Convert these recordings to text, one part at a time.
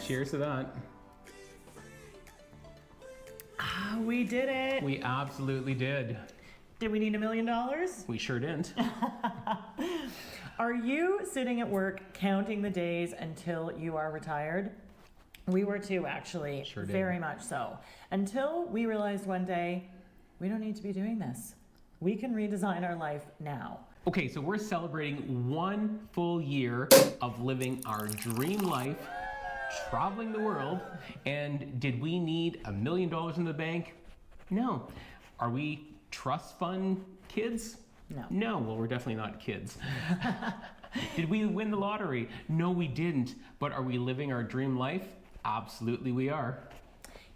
Cheers. Cheers to that. We did it. We absolutely did. Did we need $1 million? We sure didn't. Are you sitting at work counting the days until you are retired? We were too, actually. Sure did. Very much so. Until we realized one day, we don't need to be doing this. We can redesign our life now. Okay, so we're celebrating 1 full year of living our dream life, traveling the world, and did we need $1 million in the bank? No. Are we trust fund kids? No. No, well, we're definitely not kids. Did we win the lottery? No, we didn't. But are we living our dream life? Absolutely we are.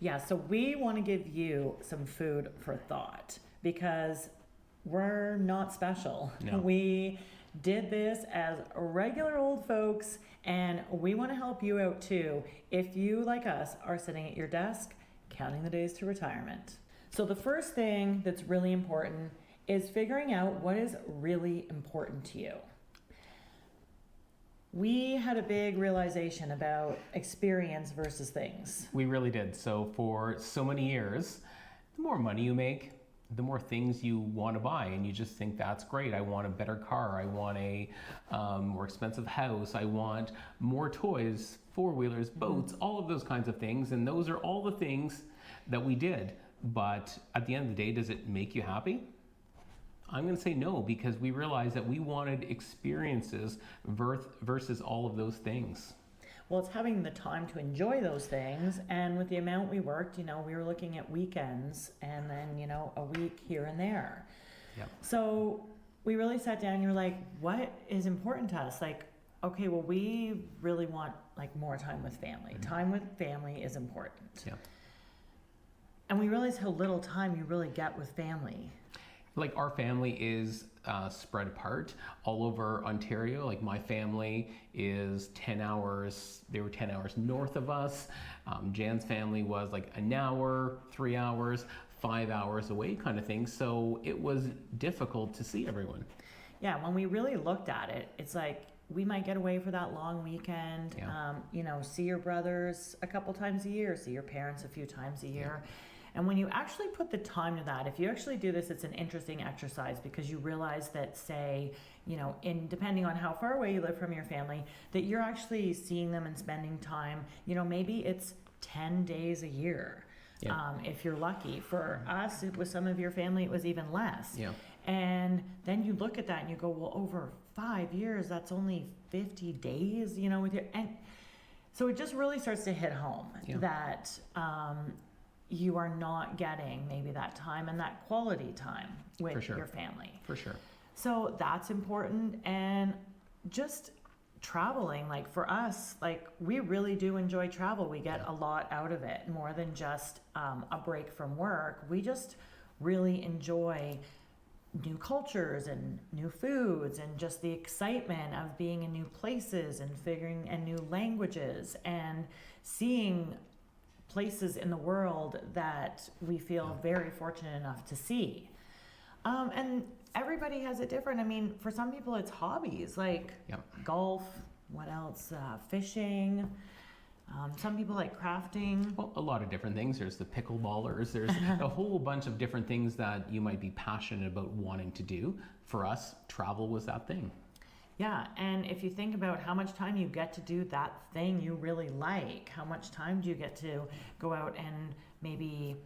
Yeah, so we want to give you some food for thought because we're not special. No. We did this as regular old folks, and we want to help you out too if you, like us, are sitting at your desk counting the days to retirement. So the first thing that's really important is figuring out what is really important to you. We had a big realization about experience versus things. We really did. So for so many years, the more money you make, the more things you want to buy, and you just think that's great. I want a better car. I want a more expensive house. I want more toys, four-wheelers, boats, all of those kinds of things. And those are all the things that we did. But at the end of the day, does it make you happy? I'm going to say no, because we realized that we wanted experiences versus all of those things. Well, it's having the time to enjoy those things. And with the amount we worked, we were looking at weekends and then, a week here and there. Yep. So we really sat down and you were like, what is important to us? Like, okay, well, we really want more time with family. Mm-hmm. Time with family is important. Yeah. And we realized how little time you really get with family. Like our family is spread apart all over Ontario. Like my family is 10 hours, they were 10 hours north of us. Jan's family was like an hour, 3 hours, 5 hours away kind of thing. So it was difficult to see everyone. Yeah, when we really looked at it, it's like we might get away for that long weekend, see your brothers a couple times a year, see your parents a few times a year. Yeah. And when you actually put the time to that, if you actually do this, it's an interesting exercise because you realize that, say, depending on how far away you live from your family, that you're actually seeing them and spending time, maybe it's 10 days a year. Yeah. If you're lucky. For us, with some of your family, it was even less. Yeah. And then you look at that and you go, well, over 5 years, that's only 50 days, with your, and so it just really starts to hit home that, you are not getting maybe that time and that quality time with your family. For sure. So that's important. And just traveling, for us, we really do enjoy travel. We get a lot out of it, more than just a break from work. We just really enjoy new cultures and new foods and just the excitement of being in new places and figuring and new languages and seeing places in the world that we feel very fortunate enough to see. And everybody has it different. I mean, for some people it's hobbies like golf, what else? Fishing. Some people like crafting. Well, a lot of different things. There's the pickleballers. There's a whole bunch of different things that you might be passionate about wanting to do. For us, travel was that thing. Yeah, and if you think about how much time you get to do that thing you really like, how much time do you get to go out and maybe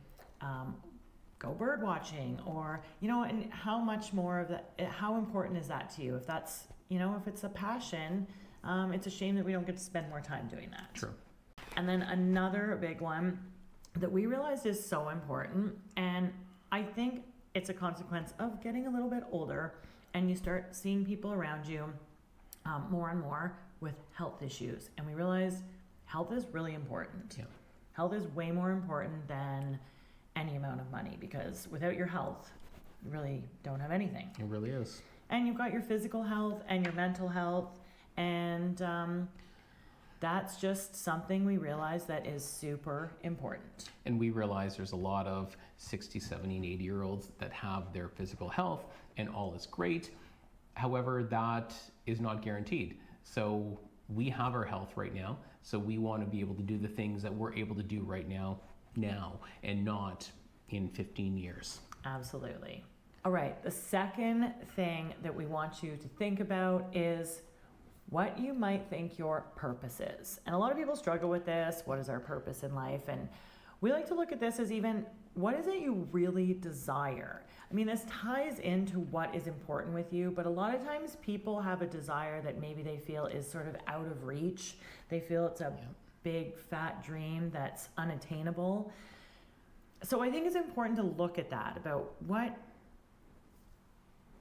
go bird watching or, and how much more of that, how important is that to you? If that's, if it's a passion, it's a shame that we don't get to spend more time doing that. True. And then another big one that we realized is so important, and I think it's a consequence of getting a little bit older and you start seeing people around you more and more with health issues. And we realize health is really important. Yeah. Health is way more important than any amount of money because without your health, you really don't have anything. It really is. And you've got your physical health and your mental health. And that's just something we realize that is super important. And we realize there's a lot of 60, 70, and 80-year-olds that have their physical health and all is great. However, that is not guaranteed. So we have our health right now, so we want to be able to do the things that we're able to do right now, and not in 15 years. Absolutely. All right, the second thing that we want you to think about is what you might think your purpose is. And a lot of people struggle with this. What is our purpose in life? And we like to look at this as even, what is it you really desire? I mean, this ties into what is important with you, but a lot of times people have a desire that maybe they feel is sort of out of reach. They feel it's a big fat dream that's unattainable. So I think it's important to look at that, about what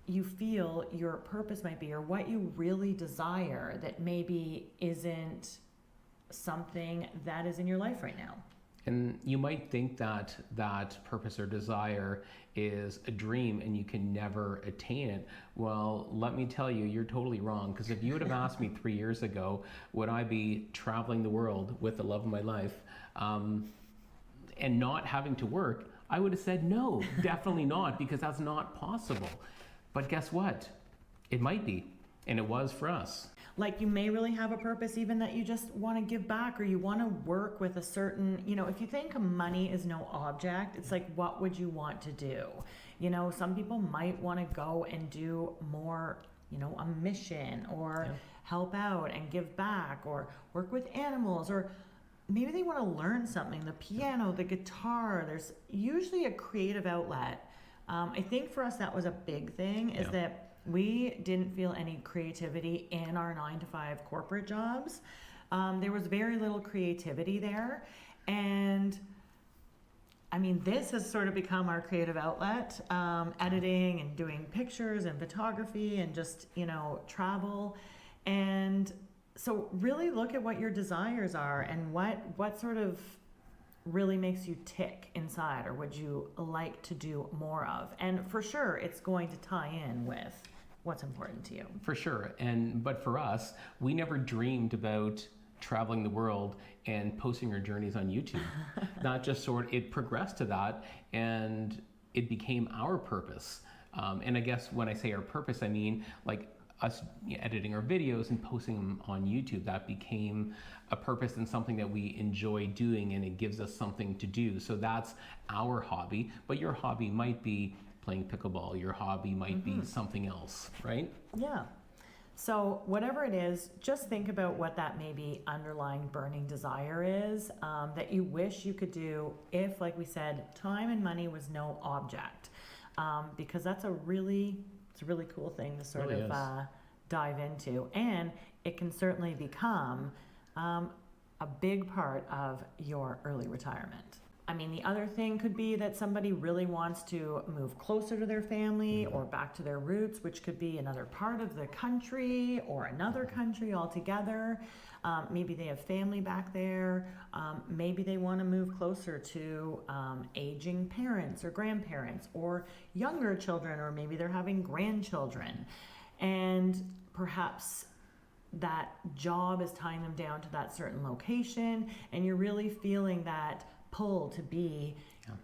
you feel your purpose might be, or what you really desire that maybe isn't something that is in your life right now. And you might think that that purpose or desire is a dream and you can never attain it. Well, let me tell you, you're totally wrong. Because if you would have asked me 3 years ago, would I be traveling the world with the love of my life and not having to work, I would have said no, definitely not, because that's not possible. But guess what? It might be, and it was for us. Like, you may really have a purpose even that you just want to give back, or you want to work with a certain, if you think money is no object, it's like, what would you want to do? Some people might want to go and do more, a mission, or help out and give back, or work with animals, or maybe they want to learn something, the piano, the guitar. There's usually a creative outlet. I think for us that was a big thing, is that we didn't feel any creativity in our 9-to-5 corporate jobs. There was very little creativity there. And I mean, this has sort of become our creative outlet, editing and doing pictures and photography and just, travel. And so really look at what your desires are and what sort of really makes you tick inside, or would you like to do more of? And for sure, it's going to tie in with what's important to you. For sure. But for us, we never dreamed about traveling the world and posting our journeys on YouTube. Not just it progressed to that, and it became our purpose. And I guess when I say our purpose, I mean like us editing our videos and posting them on YouTube. That became a purpose and something that we enjoy doing, and it gives us something to do. So that's our hobby, but your hobby might be playing pickleball. Your hobby might be something else, right? Yeah. So whatever it is, just think about what that maybe underlying burning desire is, that you wish you could do if, like we said, time and money was no object. Because that's it's a really cool thing to sort of dive into. And it can certainly become a big part of your early retirement. I mean, the other thing could be that somebody really wants to move closer to their family or back to their roots, which could be another part of the country or another country altogether. Maybe they have family back there. Maybe they want to move closer to aging parents or grandparents or younger children, or maybe they're having grandchildren. And perhaps that job is tying them down to that certain location, and you're really feeling that pull to be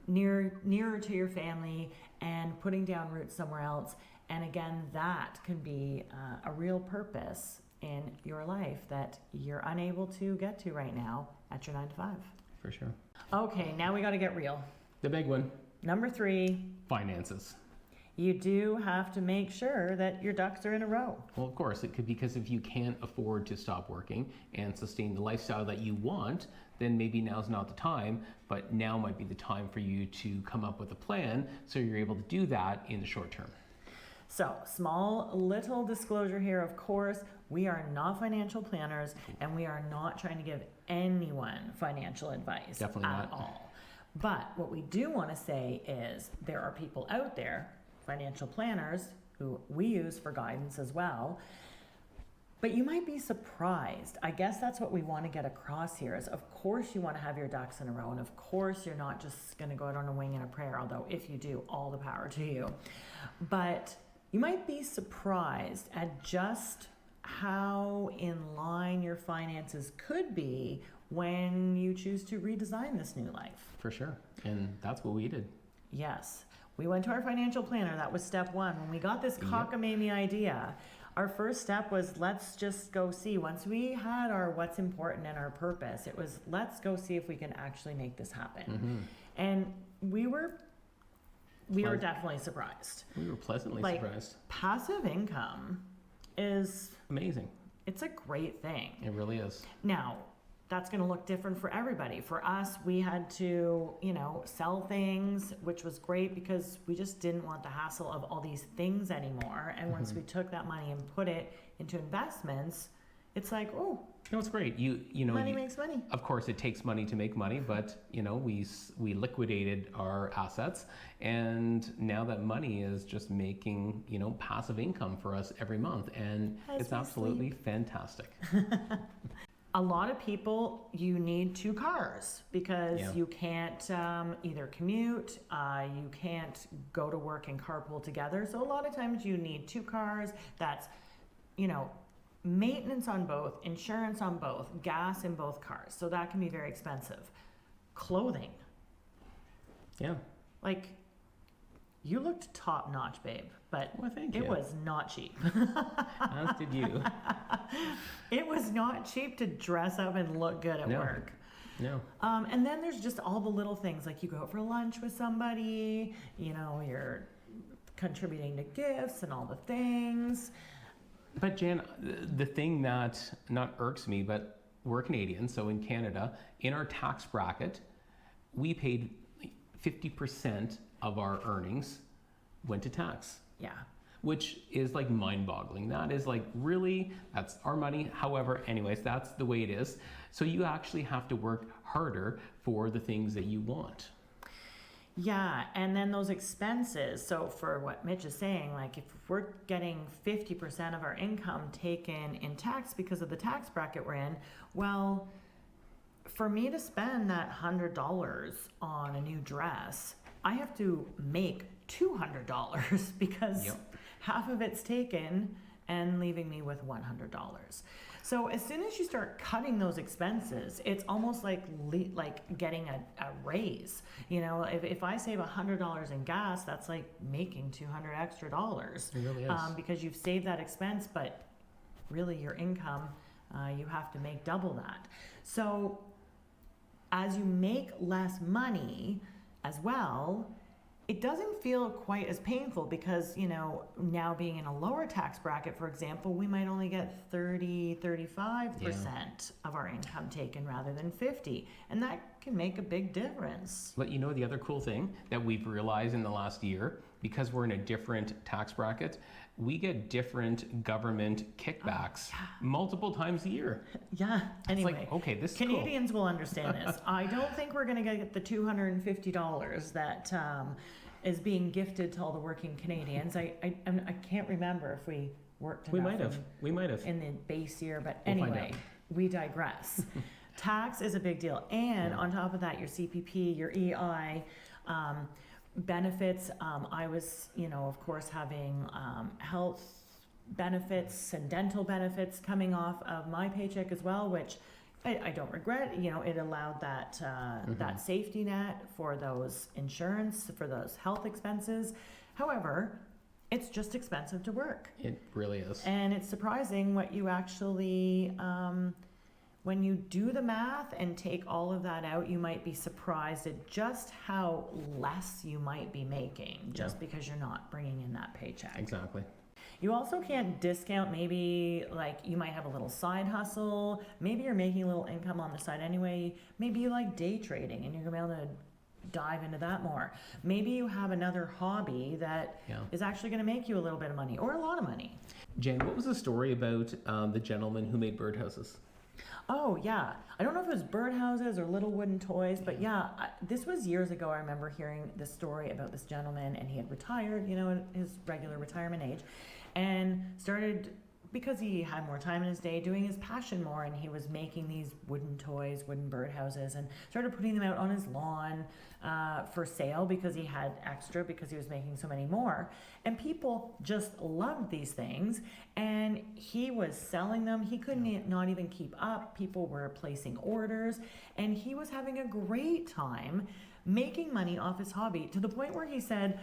nearer to your family and putting down roots somewhere else. And again, that can be a real purpose in your life that you're unable to get to right now at your 9-to-5. For sure. Okay, now we got to get real. The big one. Number 3. Finances. You do have to make sure that your ducks are in a row. Well, of course, it could, because if you can't afford to stop working and sustain the lifestyle that you want, then maybe now's not the time, but now might be the time for you to come up with a plan so you're able to do that in the short term. So, small little disclosure here, of course, we are not financial planners, and we are not trying to give anyone financial advice Definitely at not. all. But what we do want to say is there are people out there, financial planners, who we use for guidance as well. But you might be surprised. I guess that's what we want to get across here is, of course, you want to have your ducks in a row. And of course, you're not just going to go out on a wing and a prayer, although if you do, all the power to you. But you might be surprised at just how in line your finances could be when you choose to redesign this new life. For sure. And that's what we did. Yes. We went to our financial planner. That was step 1. When we got this cockamamie idea, our first step was let's just go see. Once we had our what's important and our purpose, it was let's go see if we can actually make this happen. And we were definitely surprised. We were pleasantly Like, surprised. passive income is, Amazing. it's a great thing. It really is. Now, that's going to look different for everybody. For us, we had to, sell things, which was great because we just didn't want the hassle of all these things anymore. And once we took that money and put it into investments, it's like, oh, No, it's great. money makes money. Of course, it takes money to make money, but we liquidated our assets, and now that money is just making passive income for us every month, and it's absolutely fantastic. A lot of people, you need 2 cars because you can't either commute, you can't go to work and carpool together. So a lot of times you need 2 cars. That's, maintenance on both, insurance on both, gas in both cars. So that can be very expensive. Clothing. Yeah. Like, you looked top notch, babe, but Well, thank you. it was not cheap. As did you. It was not cheap to dress up and look good at No. work. No. And then there's just all the little things, like you go out for lunch with somebody, you're contributing to gifts and all the things. But Jan, the thing that not irks me, but we're Canadian, so in Canada, in our tax bracket, we paid 50% of our earnings went to tax, Yeah. which is like mind-boggling. That is like, really, that's our money. However, anyways, that's the way it is. So you actually have to work harder for the things that you want. Yeah, and then those expenses. So for what Mitch is saying, like if we're getting 50% of our income taken in tax because of the tax bracket we're in, well, for me to spend that $100 on a new dress, I have to make $200 because half of it's taken and leaving me with $100. So as soon as you start cutting those expenses, it's almost like getting a raise. If I save $100 in gas, that's like making $200 extra dollars. It really is. Because you've saved that expense, but really your income, you have to make double that. So as you make less money as well, it doesn't feel quite as painful because, now being in a lower tax bracket, for example, we might only get 35% of our income taken rather than 50. And that can make a big difference. But the other cool thing that we've realized in the last year, because we're in a different tax bracket, we get different government kickbacks multiple times a year. Yeah. Anyway, It's like, okay, this is Canadians will understand this. I don't think we're going to get the $250 that is being gifted to all the working Canadians. I can't remember if we worked cool. enough We might have. in the base year, but We'll find anyway, we digress. Tax is a big deal. And on top of that, your CPP, your EI, benefits. I was, of course, having health benefits and dental benefits coming off of my paycheck as well, which I don't regret. It allowed that that safety net for those insurance, for those health expenses. However, it's just expensive to work. It really is. And it's surprising what you actually, when you do the math and take all of that out, you might be surprised at just how less you might be making just because you're not bringing in that paycheck. Exactly. You also can't discount, maybe like you might have a little side hustle, maybe you're making a little income on the side anyway, maybe you like day trading and you're gonna be able to dive into that more. Maybe you have another hobby that is actually gonna make you a little bit of money or a lot of money. Jen, what was the story about the gentleman who made birdhouses? Oh, yeah. I don't know if it was birdhouses or little wooden toys, but this was years ago. I remember hearing this story about this gentleman, and he had retired, at his regular retirement age, and started, because he had more time in his day, doing his passion more, and he was making these wooden toys, wooden birdhouses, and started putting them out on his lawn for sale because he had extra, because he was making so many more. And people just loved these things, and he was selling them. He couldn't not even keep up. People were placing orders, and he was having a great time making money off his hobby, to the point where he said,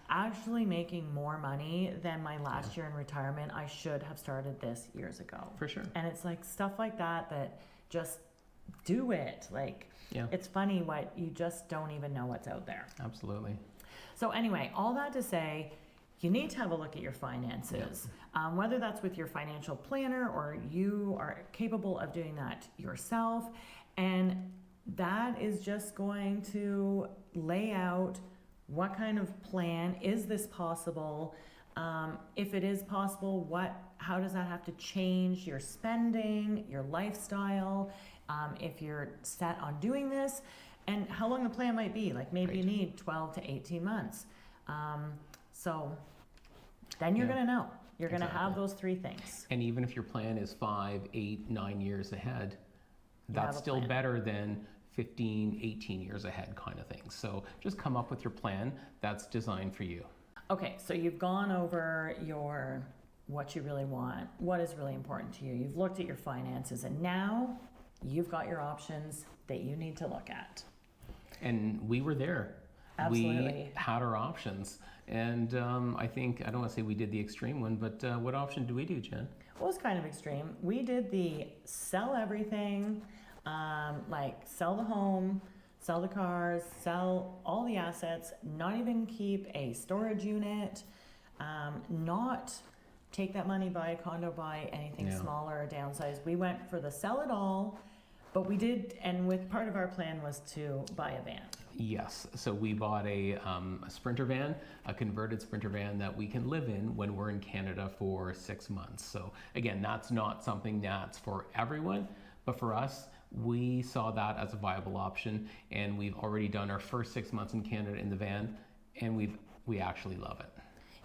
actually making more money than my last year in retirement. I should have started this years ago. For sure. And it's like stuff like that just do it. Like, it's funny what you just don't even know what's out there. Absolutely. So anyway, all that to say, you need to have a look at your finances, whether that's with your financial planner or you are capable of doing that yourself. And that is just going to lay out what kind of plan is this possible. If it is possible, how does that have to change your spending, your lifestyle, if you're set on doing this, and how long the plan might be. Like maybe you need 12 to 18 months. So then you're going to know. You're going to have those three things. And even if your plan is 5, 8, 9 years ahead, that's still better than 15, 18 years ahead kind of thing. So just come up with your plan that's designed for you. Okay, so you've gone over what you really want, what is really important to you. You've looked at your finances, and now you've got your options that you need to look at. And we were there. Absolutely. We had our options. And I think, I don't want to say we did the extreme one, but what option do we do, Jen? Well, it's kind of extreme. We did the sell everything, like sell the home, sell the cars, sell all the assets, not even keep a storage unit, not take that money, buy a condo, buy anything smaller or downsize. We went for the sell it all, but we did, and with part of our plan was to buy a van. Yes, so we bought a Sprinter van, a converted Sprinter van that we can live in when we're in Canada for 6 months. So again, that's not something that's for everyone, but for us, we saw that as a viable option, and we've already done our first 6 months in Canada in the van, and we actually love it.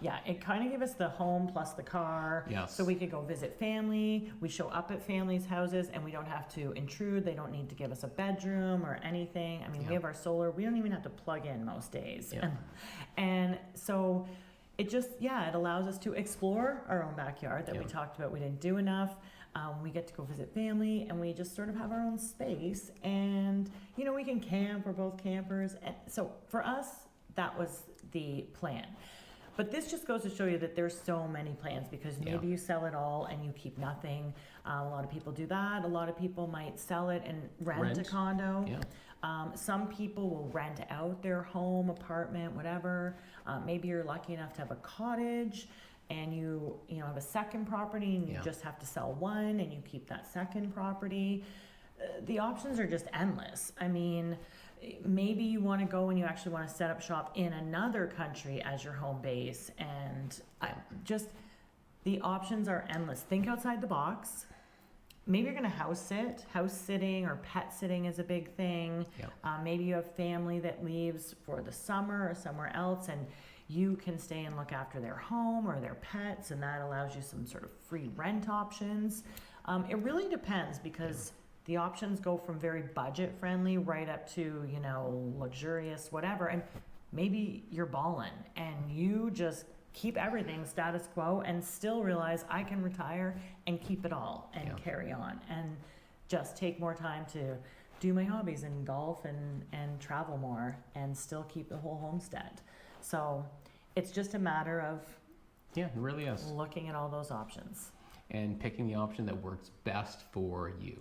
Yeah, it kind of gave us the home plus the car. Yes. So we could go visit family. We show up at families' houses and we don't have to intrude. They don't need to give us a bedroom or anything. I mean, we have our solar. We don't even have to plug in most days. Yeah. And so it just, it allows us to explore our own backyard that we talked about. We didn't do enough. We get to go visit family and we just sort of have our own space. And, we can camp. We're both campers. And so for us, that was the plan. But this just goes to show you that there's so many plans, because maybe you sell it all and you keep nothing. A lot of people do that. A lot of people might sell it and rent a condo. Yeah. Some people will rent out their home, apartment, whatever. Maybe you're lucky enough to have a cottage and you have a second property and you just have to sell one and you keep that second property. The options are just endless. I mean, maybe you want to go and you actually want to set up shop in another country as your home base, and the options are endless. Think outside the box. Maybe you're going to house sit. House sitting or pet sitting is a big thing. Maybe you have family that leaves for the summer or somewhere else, and you can stay and look after their home or their pets, and that allows you some sort of free rent options. It really depends, because the options go from very budget friendly right up to, luxurious, whatever. And maybe you're balling and you just keep everything status quo and still realize I can retire and keep it all and carry on and just take more time to do my hobbies and golf and travel more and still keep the whole homestead. So it's just a matter of it really is looking at all those options and picking the option that works best for you.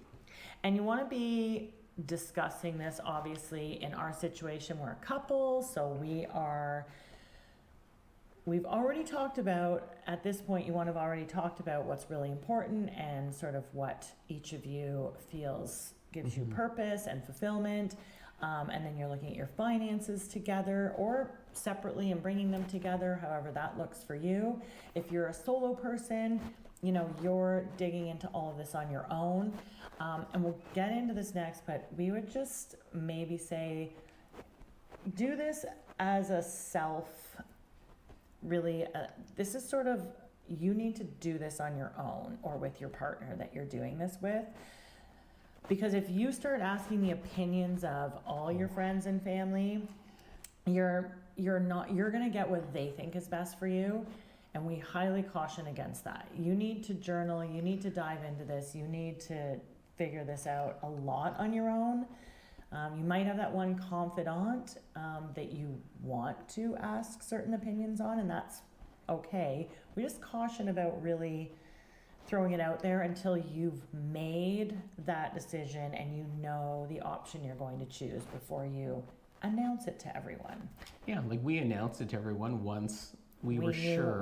And you want to be discussing this, obviously, in our situation. We're a couple, so we've already talked about, at this point, you want to have already talked about what's really important and sort of what each of you feels gives you purpose and fulfillment. And then you're looking at your finances together or separately and bringing them together, however that looks for you. If you're a solo person, you're digging into all of this on your own. And we'll get into this next, but we would just maybe say, do this as a this is sort of, you need to do this on your own or with your partner that you're doing this with. Because if you start asking the opinions of all your friends and family, you're going to get what they think is best for you. And we highly caution against that. You need to journal, you need to dive into this, you need to figure this out a lot on your own. You might have that one confidant that you want to ask certain opinions on, and that's okay. We just caution about really throwing it out there until you've made that decision and you know the option you're going to choose before you announce it to everyone. Yeah, like we announced it to everyone once we were knew sure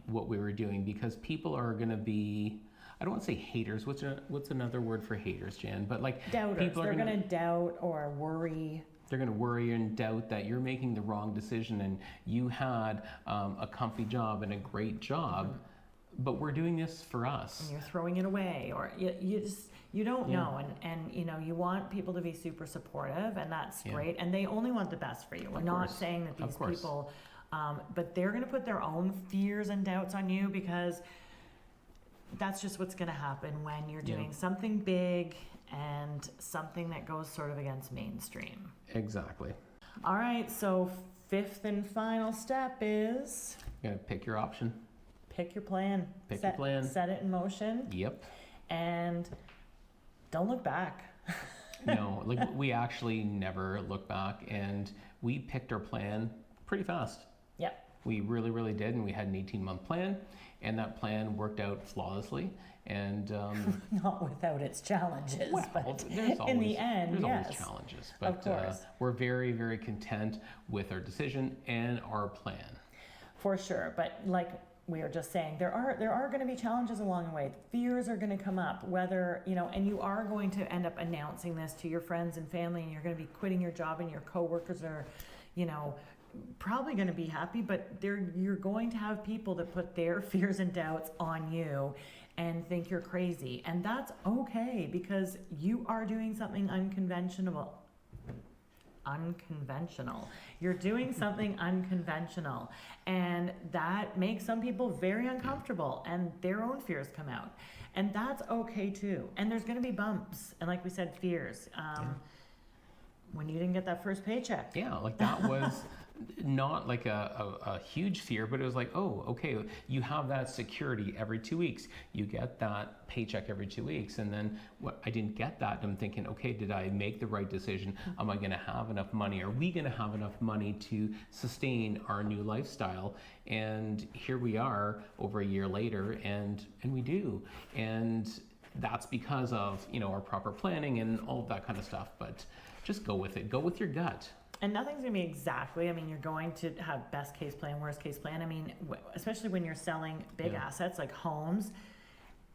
what we were doing, because people are going to be, I don't want to say haters. What's another word for haters, Jan? But like doubters. People are going to doubt or worry. They're going to worry and doubt that you're making the wrong decision, and you had a comfy job and a great job, but we're doing this for us. And you're throwing it away, or you don't know, and you know, you want people to be super supportive, and that's great, and they only want the best for you. We're not saying that these people, but they're going to put their own fears and doubts on you, because that's just what's going to happen when you're doing something big and something that goes sort of against mainstream. Exactly. All right, so fifth and final step is You gotta pick your option. pick your plan. Pick your plan. Set it in motion. Yep. And don't look back. No, like we actually never look back, and we picked our plan pretty fast. Yep. We really, really did, and we had an 18-month plan, and that plan worked out flawlessly. And not without its challenges, well, but there's always, in the end, there's yes, always challenges. of But course. We're very, very content with our decision and our plan. For sure. But like we were just saying, there are going to be challenges along the way. Fears are going to come up, whether, you know, and you are going to end up announcing this to your friends and family, and you're going to be quitting your job, and your coworkers are, you know, probably going to be happy, but you're going to have people that put their fears and doubts on you and think you're crazy. And that's okay, because you are doing something unconventional. You're doing something unconventional, and that makes some people very uncomfortable, and their own fears come out, and that's okay too. And there's going to be bumps, and like we said, fears. When you didn't get that first paycheck. Yeah, like that was not like a huge fear, but it was like, oh, okay, you have that security every 2 weeks. You get that paycheck every 2 weeks. And then I didn't get that. And I'm thinking, okay, did I make the right decision? Am I going to have enough money? Are we going to have enough money to sustain our new lifestyle? And here we are over a year later, and we do. And that's because of, you know, our proper planning and all of that kind of stuff. But just go with it. Go with your gut. And nothing's going to be exactly, I mean, you're going to have best case plan, worst case plan. I mean, especially when you're selling big assets like homes.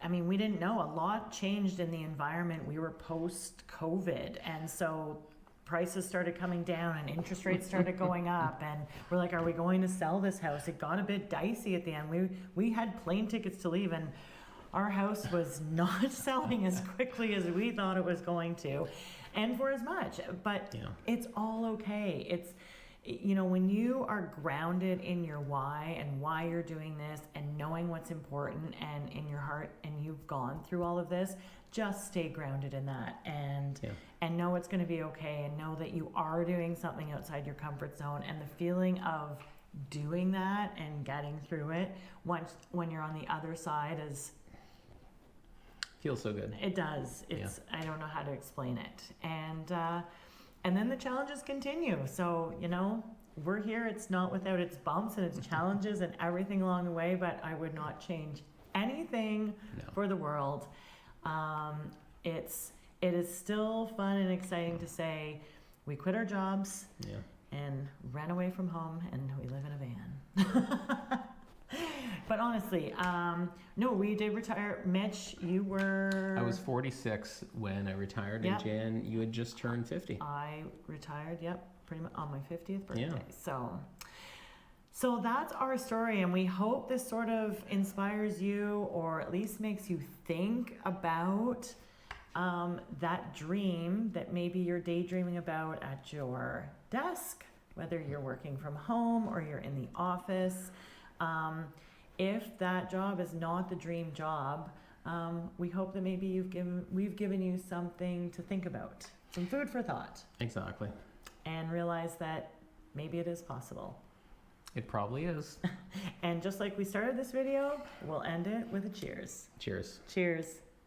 I mean, we didn't know. A lot changed in the environment. We were post-COVID. And so prices started coming down and interest rates started going up. And we're like, are we going to sell this house? It got a bit dicey at the end. We had plane tickets to leave, and our house was not selling as quickly as we thought it was going to, and for as much, but it's all okay. It's, you know, when you are grounded in your why and why you're doing this, and knowing what's important and in your heart, and you've gone through all of this, just stay grounded in that, and know it's going to be okay, and know that you are doing something outside your comfort zone, and the feeling of doing that and getting through it when you're on the other side is, feels so good. it does. It's I don't know how to explain it. And then the challenges continue. So, you know, we're here. It's not without its bumps and its challenges and everything along the way, but I would not change anything for the world. It is still fun and exciting to say we quit our jobs and ran away from home, and we live in a van. But honestly, no, we did retire. Mitch, you were... I was 46 when I retired, and Jan, you had just turned 50. I retired, pretty much on my 50th birthday. So that's our story, and we hope this sort of inspires you, or at least makes you think about that dream that maybe you're daydreaming about at your desk, whether you're working from home or you're in the office. If that job is not the dream job, we hope that maybe we've given you something to think about, some food for thought. Exactly. And realize that maybe it is possible. It probably is. And just like we started this video, we'll end it with a cheers. Cheers. Cheers.